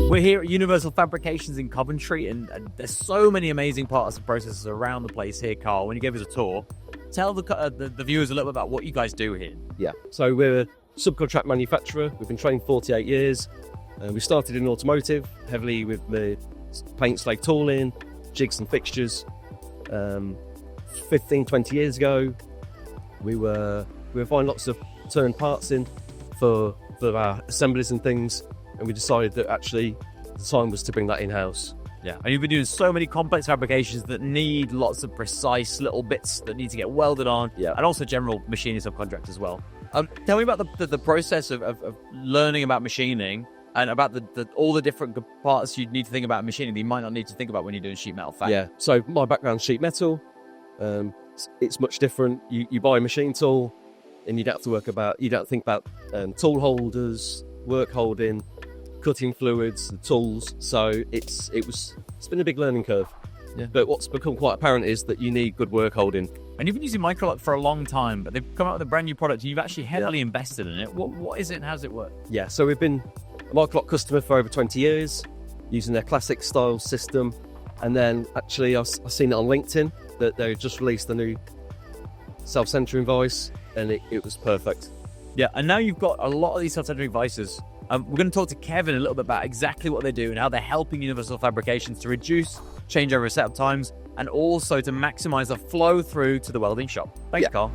We're here at Universal Fabrications in Coventry, and there's so many amazing parts and processes around the place here, Carl. When you gave us a tour, tell the viewers a little bit about what you guys do here. Yeah, so we're a subcontract manufacturer. We've been trained 48 years. We started in automotive, heavily with the paint slag tooling, jigs and fixtures. 15, 20 years ago, we were buying lots of turned parts in for our assemblies and things, and we decided that actually the time was to bring that in-house. Yeah, and you've been doing so many complex fabrications that need lots of precise little bits that need to get welded on, and also general machining subcontract as well. Tell me about the process of learning about machining and about all the different parts you need to think about machining that you might not need to think about when you're doing sheet metal fabric. Yeah, so my background's sheet metal. It's much different. You buy a machine tool, and you don't think about tool holders, work holding, cutting fluids, the tools. So it's been a big learning curve. Yeah. But what's become quite apparent is that you need good work holding. And you've been using MicroLoc for a long time, but they've come out with a brand new product and you've actually heavily invested in it. What is it and how does it work? Yeah, so we've been a MicroLoc customer for over 20 years, using their classic style system. And then actually I've seen it on LinkedIn that they just released the new self-centering vise, and it was perfect. Yeah, and now you've got a lot of these self-centering vices. We're going to talk to Kevin a little bit about exactly what they do and how they're helping Universal Fabrications to reduce changeover setup times and also to maximize the flow through to the welding shop. Thanks, Carl.